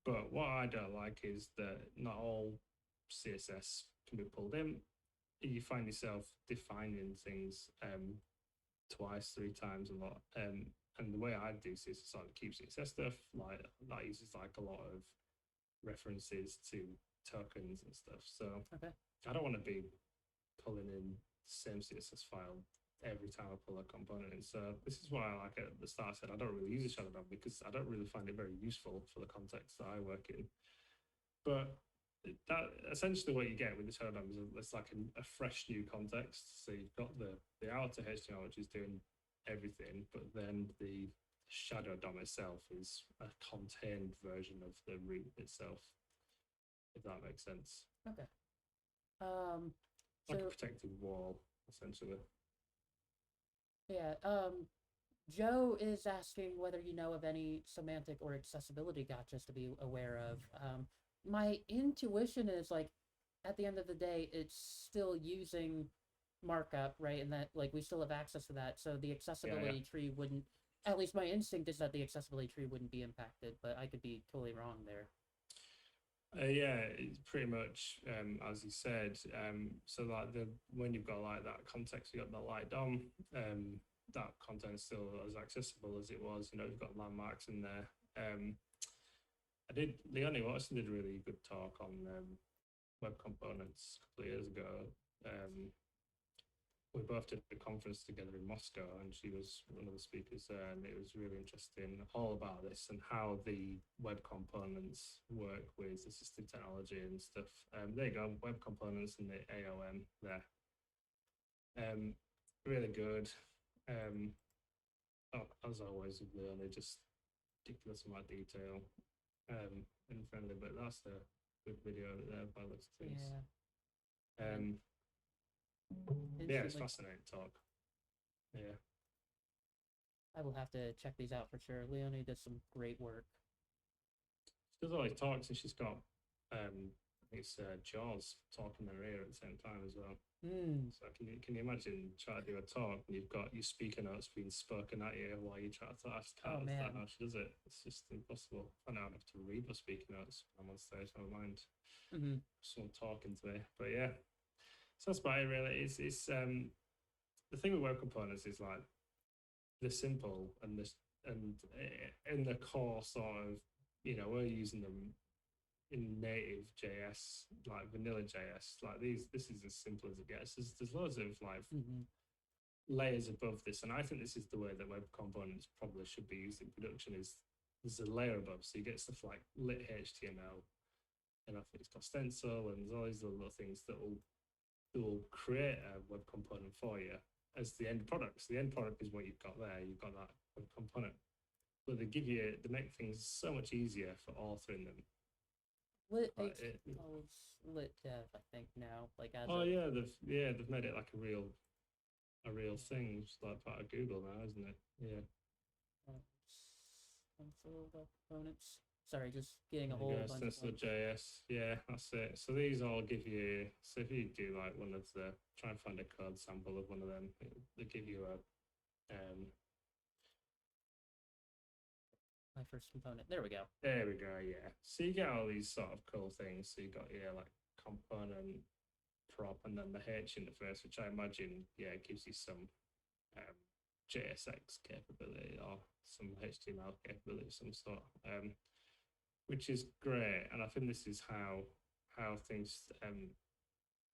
But what I don't like is that not all CSS can be pulled in. You find yourself defining things twice, 3 times a lot. And the way I do this is sort of keep CSS stuff, like that uses like a lot of references to tokens and stuff. So I don't want to be pulling in the same CSS file every time I pull a component in. So this is why, like at the start, I said I don't really use a Shadow DOM because I don't really find it very useful for the context that I work in. But that essentially what you get with the Shadow DOM is it's like a fresh new context. So you've got the outer HTML, which is doing everything, but then the Shadow DOM itself is a contained version of the root itself, if that makes sense. Okay. Like a protective wall, essentially. Yeah. Joe is asking whether you know of any semantic or accessibility gotchas to be aware of. My intuition is like, at the end of the day, it's still using markup, right? And that like we still have access to that, so the accessibility tree wouldn't. At least my instinct is that the accessibility tree wouldn't be impacted, but I could be totally wrong there. Yeah, it's pretty much as you said. So like when you've got like that context, you got the light DOM. That content is still as accessible as it was. You know, you've got landmarks in there. Leonie Watson did a really good talk on web components a couple of years ago. we both did a conference together in Moscow, and she was one of the speakers there, and it was really interesting, all about this and how the web components work with assistive technology and stuff. There you go, web components and the AOM there. Really good. As always with Leonie, just ridiculous amount of detail and friendly, but that's a good video there by the looks of things. Yeah, it's fascinating talk. Yeah. I will have to check these out for sure. Leonie does some great work. She does all these talks, and she's got I think it's Jaws talking in her ear at the same time as well. So can you imagine trying to do a talk and you've got your speaker notes being spoken at you while you try to ask how she does it? It's just impossible. I know I'd have to read my speaker notes when I'm on stage. Never mind someone talking to me. But yeah, so that's about it really. It's the thing with web components is like they're simple and in the core sort of, we're using them in native JS, like vanilla JS, like this is as simple as it gets. There's loads of like layers above this, and I think this is the way that web components probably should be used in production. Is there's a layer above, so you get stuff like lit HTML, and I think it's got stencil, and there's all these little things that will create a web component for you as the end product. So the end product is what you've got there. You've got that web component, but they make things so much easier for authoring them. Lit lit dev, I think now. Like as they've made it like a real thing, it's like part of Google now, isn't it? Yeah. Components. Sorry, just getting a whole bunch of JS. Yeah, that's it. So these all give you. So if you do like one of the, try and find a code sample of one of them, they give you a my first component. There we go. Yeah. So you get all these sort of cool things. So you got like component prop and then the H interface, which I imagine gives you some JSX capability or some HTML capability of some sort, which is great. And I think this is how things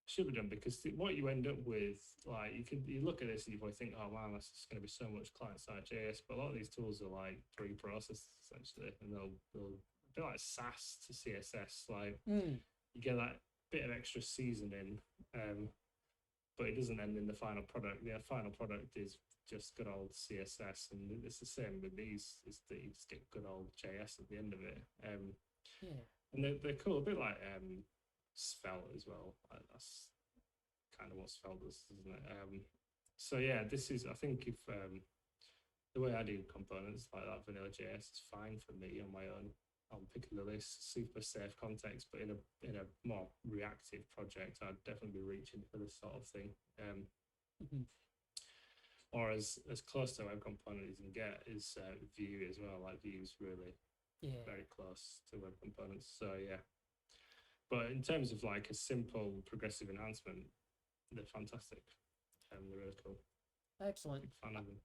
should be done, because what you end up with, like you look at this and you probably think, oh wow, that's just going to be so much client-side JS, but a lot of these tools are like pre-processed essentially, and they'll be like SAS to CSS, like you get that bit of extra seasoning, but it doesn't end in the final product. The final product is just good old CSS, and it's the same with these, is that you just get good old JS at the end of it. And they're cool, a bit like Svelte as well. That's kind of what Svelte does, isn't it? So yeah, this is, I think, if the way I do components like that, vanilla JS is fine for me on my own. On Piccalilli, super safe context, but in a more reactive project, I'd definitely be reaching for this sort of thing. Or as close to a web component as you can get is Vue as well. Like Vue's really very close to web components. So yeah. But in terms of like a simple progressive enhancement, they're fantastic. They're really cool. Excellent. Big fan of them.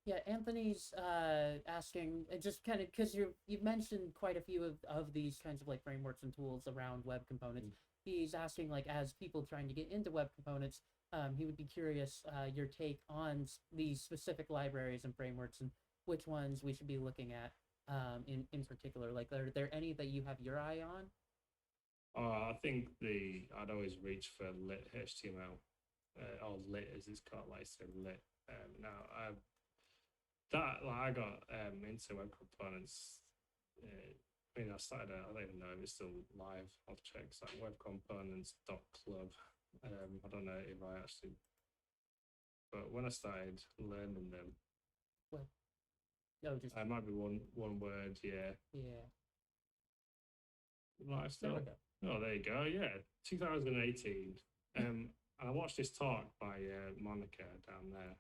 Yeah, Anthony's asking, just kind of because you've mentioned quite a few of these kinds of like frameworks and tools around web components. He's asking, like, as people trying to get into web components, he would be curious your take on these specific libraries and frameworks and which ones we should be looking at in particular. Like, are there any that you have your eye on? I think I'd always reach for lit HTML, or lit as it's called, like I said, lit. Now I got into web components. I mean, I started. I don't even know if it's still live. I'll check. It's like webcomponents.club. I don't know if I actually, but when I started learning them, it might be one word. Yeah. Live still. Oh, there you go. Yeah, 2018. And I watched this talk by Monica down there,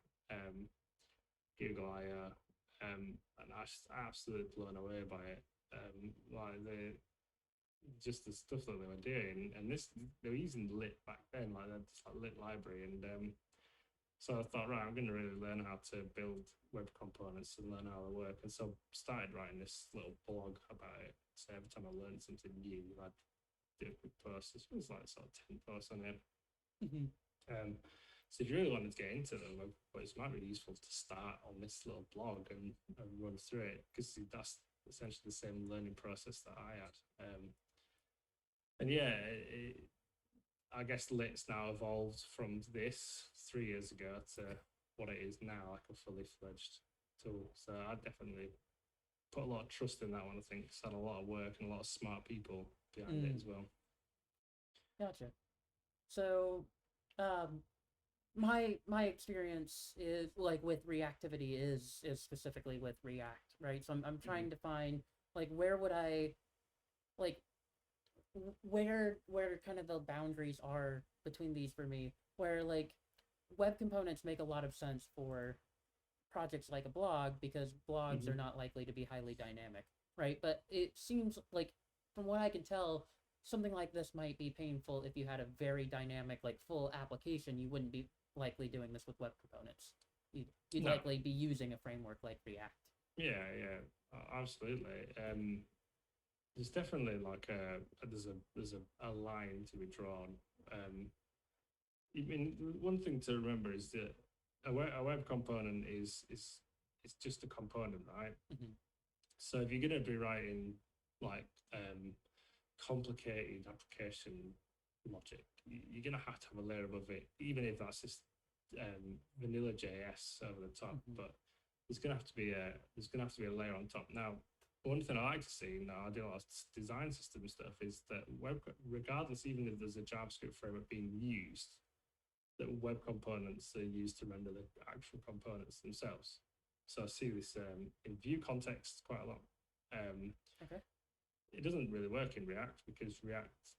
Google I/O, and I was absolutely blown away by it. Like the stuff that they were doing, and they were using lit back then, like this like lit library, and so I thought, right, I'm going to really learn how to build web components and learn how they work, and so started writing this little blog about it. So every time I learned something new, I'd do a quick post. This was like sort of 10 posts on it. So if you really wanted to get into them, but it might be useful to start on this little blog and run through it, because that's essentially the same learning process that I had. And yeah, I guess Lit's now evolved from this 3 years ago to what it is now, like a fully fledged tool. So I definitely put a lot of trust in that one. I think it's had a lot of work and a lot of smart people behind it as well. Gotcha. So, um, my experience is like with reactivity is specifically with React, right? So I'm trying to find like where would I like where kind of the boundaries are between these for me, where like web components make a lot of sense for projects like a blog because blogs are not likely to be highly dynamic, right? But it seems like, from what I can tell, something like this might be painful if you had a very dynamic, like full application. You wouldn't be likely doing this with web components. You'd No. likely be using a framework like React. Yeah, absolutely. There's definitely like there's a line to be drawn. I mean, one thing to remember is that a web component is it's just a component, right? So if you're going to be writing like complicated application logic, you're going to have a layer above it, even if that's just vanilla JS over the top. But there's going to have to be a layer on top. Now, one thing I like to see, now I do a lot of design system stuff, is that regardless, even if there's a JavaScript framework being used, that web components are used to render the actual components themselves. So I see this in view context quite a lot. Okay. It doesn't really work in React because React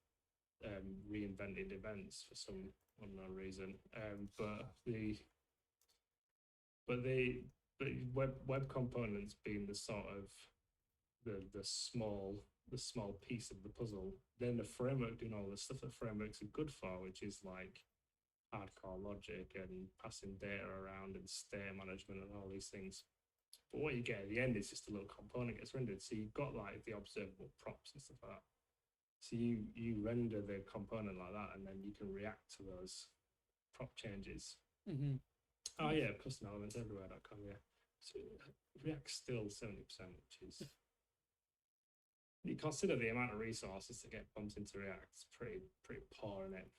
reinvented events for some unknown reason. But web components being the sort of the small piece of the puzzle, then the framework doing all the stuff that frameworks are good for, which is like hardcore logic and passing data around and state management and all these things. But what you get at the end is just a little component gets rendered. So you've got like the observable props and stuff like that. So you render the component like that, and then you can react to those prop changes. Oh yeah, custom elements everywhere.com. Yeah. So React's still 70%, which is you consider the amount of resources that get pumped into React. It's pretty poor in it.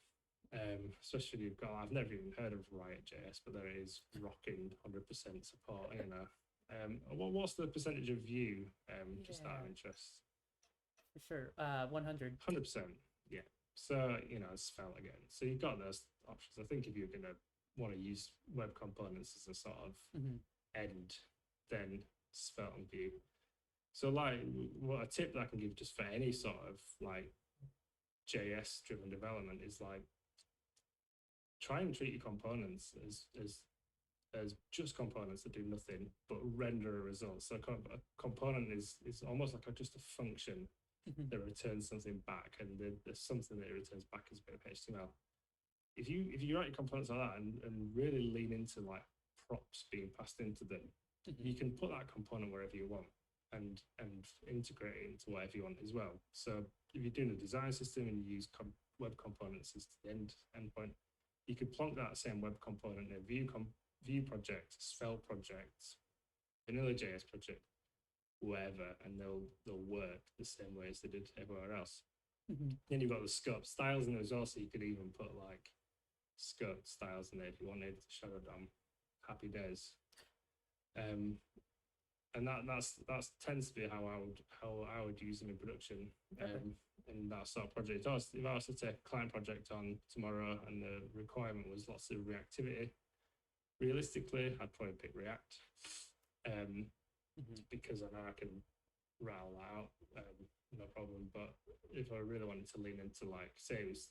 Especially if you've got, I've never even heard of Riot.js, but there it is, rocking 100% support, you know. What's the percentage of Vue, just out of interest? For sure, 100. 100%, yeah. So, you know, it's Svelte again. So you've got those options. I think if you're going to want to use web components as a sort of end, then Svelte and Vue. So, like, what a tip that I can give just for any sort of, like, JS-driven development is, like, try and treat your components as just components that do nothing but render a result. So a component is almost like just a function that returns something back, and there's something that it returns back as a bit of HTML. If you write your components like that and really lean into like props being passed into them, you can put that component wherever you want and integrate it into whatever you want as well. So if you're doing a design system and you use web components as the endpoint, you could plonk that same web component in a Vue project, Svelte project, Vanilla.js project, wherever, and they'll work the same way as they did everywhere else. Then you've got the scope styles in there as well, so you could even put like scope styles in there if you wanted. Shadow DOM, happy days. And that tends to be how I would use them in production. In that sort of project. If I was to take a client project on tomorrow and the requirement was lots of reactivity, realistically, I'd probably pick React because I know I can rattle that out, no problem. But if I really wanted to lean into, like, say it was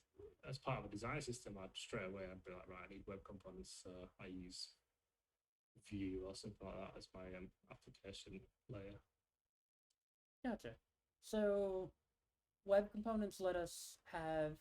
as part of a design system, I'd be like, right, I need web components, so I use Vue or something like that as my application layer. Gotcha. So web components let us have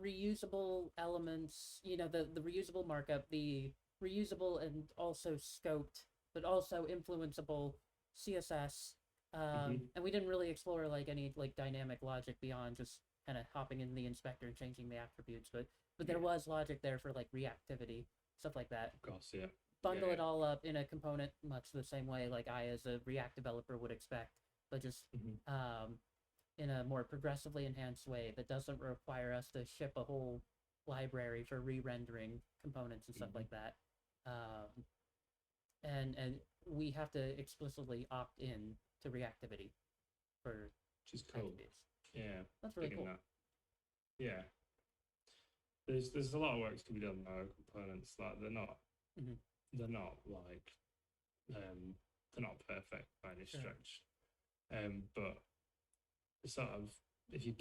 reusable elements, you know, the reusable markup, the reusable and also scoped, but also influenceable CSS. And we didn't really explore like any like dynamic logic beyond just kind of hopping in the inspector and changing the attributes, but there was logic there for like reactivity. stuff like that. Of course, yeah. Bundle Yeah, it all up in a component much the same way like I as a React developer would expect, but just in a more progressively enhanced way that doesn't require us to ship a whole library for re-rendering components and stuff like that. Um, and we have to explicitly opt in to reactivity for which is cool. attributes. Yeah, That's really cool. that. Yeah, there's a lot of work to be done though. Components like they're not like they're not perfect by any stretch. But sort of if you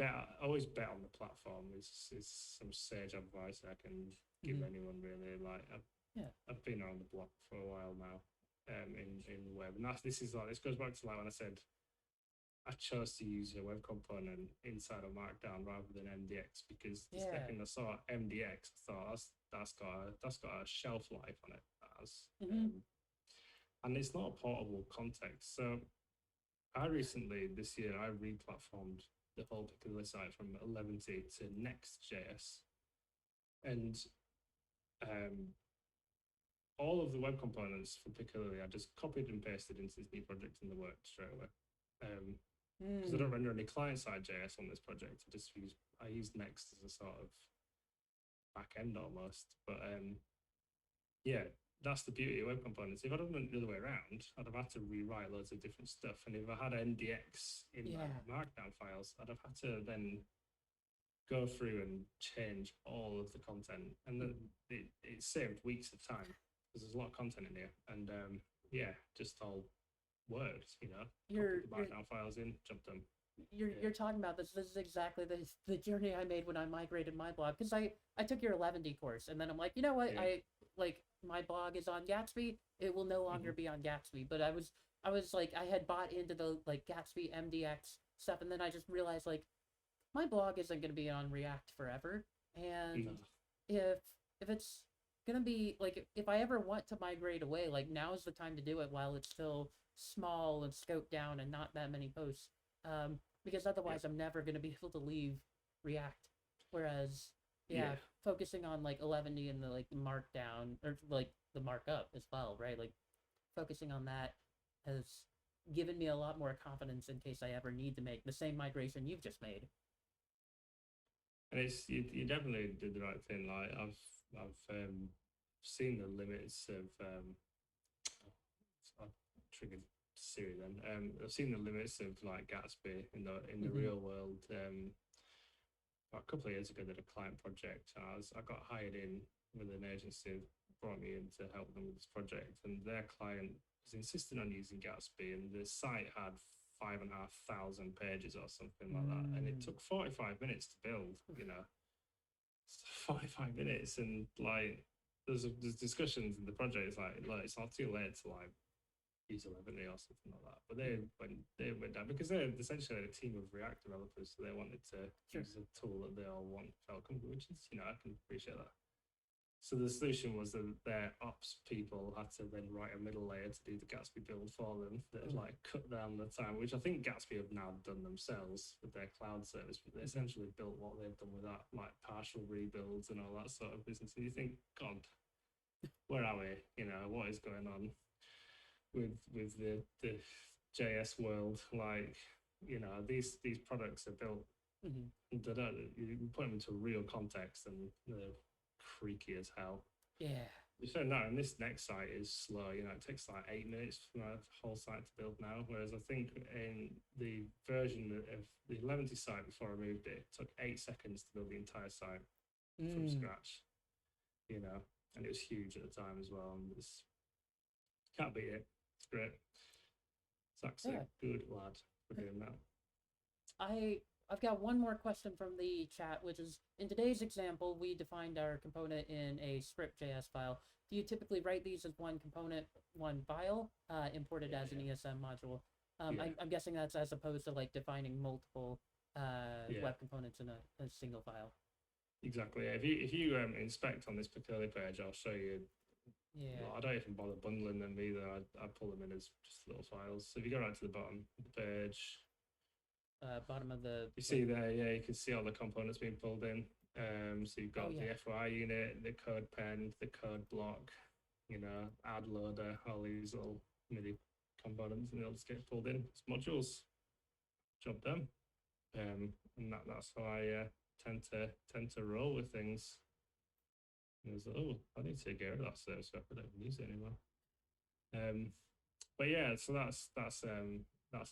always bet on the platform is some sage advice I can give anyone really. Like I've been on the block for a while now, in web, and this goes back to like when I said I chose to use a web component inside of Markdown rather than MDX because the second I saw MDX, I thought that's got a shelf life on it, and it's not a portable context. So I recently this year I replatformed the whole Piccalilli site from 11 to Next.js, and all of the web components for Piccalilli I just copied and pasted into this new project and they worked straight away. Because I don't render any client-side JS on this project. I use Next as a sort of back end almost. But yeah, that's the beauty of web components. If I'd have done it the other way around, I'd have had to rewrite loads of different stuff. And if I had MDX in my Markdown files, I'd have had to then go through and change all of the content. And then it saved weeks of time because there's a lot of content in here. And yeah, just all worked, you know. Put the Markdown files in, jumped them. You're talking about this. This is exactly the journey I made when I migrated my blog, because I took your 11D course, and then I'm like, you know what, I like my blog is on Gatsby. It will no longer be on Gatsby. But I was like, I had bought into the like Gatsby MDX stuff, and then I just realized like my blog isn't going to be on React forever, and if it's gonna be like if I ever want to migrate away, like now is the time to do it while it's still small and scoped down and not that many posts, because otherwise I'm never going to be able to leave React. Whereas focusing on like 11D and the like the markdown or like the markup as well, right? Like focusing on that has given me a lot more confidence in case I ever need to make the same migration you've just made. And it's you definitely did the right thing. Like I've seen the limits of I've triggered Siri then. I've seen the limits of like Gatsby in the real world. A couple of years ago, did a client project. I got hired in with an agency, brought me in to help them with this project, and their client was insisting on using Gatsby, and the site had 5,500 pages or something like that, and it took 45 minutes to build. You know, 45 minutes, and like there's discussions in the project. It's like, look, it's not too late to like use 11A or something like that. But they went down because they're essentially a team of React developers, so they wanted to use a tool that they all felt comfortable, which is, you know, I can appreciate that. So the solution was that their ops people had to then write a middle layer to do the Gatsby build for them that like cut down the time, which I think Gatsby have now done themselves with their cloud service, but they essentially built what they've done with that, like partial rebuilds and all that sort of business. And you think, God, where are we? You know, what is going on with the JS world? Like, you know, these products are built, you put them into real context and they're creaky as hell. Yeah. So no, and this next site is slow. You know, it takes like 8 minutes for the whole site to build now. Whereas I think in the version of the 11 site before I moved it, took 8 seconds to build the entire site from scratch. You know, and it was huge at the time as well. And it's can't beat it. It's great. Zach's a good lad for doing that. I've got one more question from the chat, which is, in today's example, we defined our component in a script.js file. Do you typically write these as one component, one file, imported as an ESM module? I'm guessing that's as opposed to like defining multiple web components in a single file. Exactly. Yeah. If you inspect on this Piccalilli page, I'll show you. Yeah. Well, I don't even bother bundling them either. I pull them in as just little files. So if you go right to the bottom of the page, bottom of the. You see there, yeah, you can see all the components being pulled in. So you've Oh got yeah. the FYI unit, the Codepen, the code block, add loader, all these little MIDI components, and they'll just get pulled in as modules. Job done. And that's how I tend to roll with things. And I was like, oh, I need to get rid of that service. I don't use it anymore. But yeah, so that's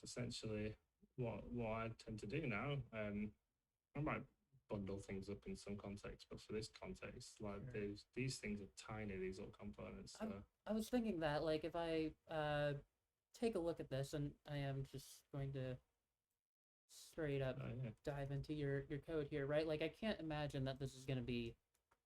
essentially what I tend to do now. I might bundle things up in some context, but for this context, like Sure. these things are tiny, these little components. So I was thinking that, like, if I take a look at this, and I am just going to straight up yeah. dive into your code here, right? Like, I can't imagine that this is going to be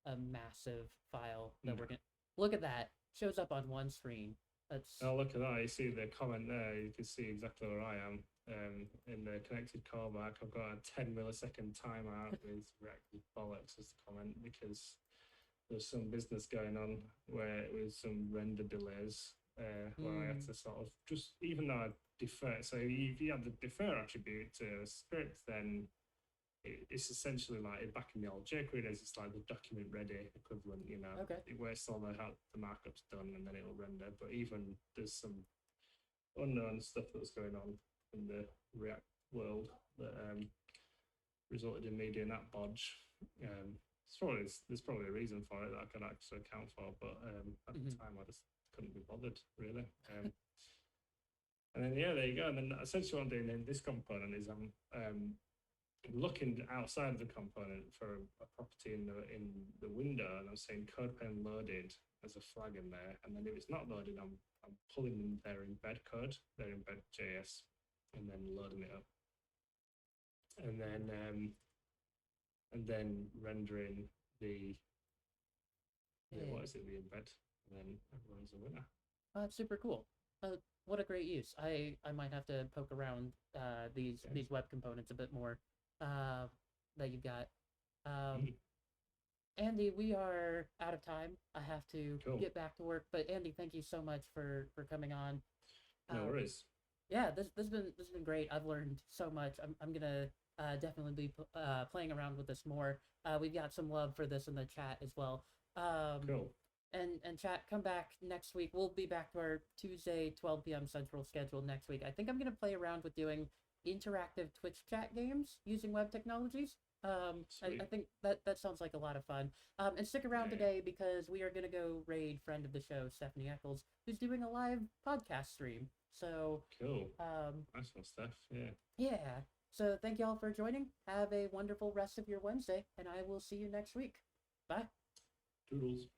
a massive file that No. we're going to look at. That shows up on one screen. That's Oh, look at that. You see the comment there. You can see exactly where I am. In the connected callback, I've got a 10 millisecond timeout with reactive bollocks as the comment because there's some business going on where it was some render delays where I had to sort of just, even though I defer, so if you have the defer attribute to a script, then it's essentially like back in the old jQuery days, it's like the document ready equivalent, okay. it waits all the markup's done and then it'll render. But even there's some unknown stuff that's going on in the React world that resulted in me doing that bodge. There's probably a reason for it that I could actually account for, but at the time I just couldn't be bothered really. And then yeah, there you go. And then essentially what I'm doing in this component is I'm looking outside of the component for a property in the window, and I'm saying Codepen loaded as a flag in there. And then if it's not loaded, I'm pulling their embed code, their embed JS, and then loading it up. And then rendering the what is it, the embed, and then everyone's a winner. That's super cool. What a great use. I might have to poke around these web components a bit more that you've got. Andy, we are out of time. I have to get back to work. But Andy, thank you so much for coming on. No worries. Yeah, this has been great. I've learned so much. I'm gonna definitely be playing around with this more. We've got some love for this in the chat as well. Cool. And chat, come back next week. We'll be back to our Tuesday 12 p.m. Central schedule next week. I think I'm gonna play around with doing interactive Twitch chat games using web technologies. I think that sounds like a lot of fun. And stick around today because we are gonna go raid friend of the show, Stephanie Eccles, who's doing a live podcast stream. So cool. Nice one, Steph. Yeah. Yeah. So thank y'all for joining. Have a wonderful rest of your Wednesday, and I will see you next week. Bye. Toodles.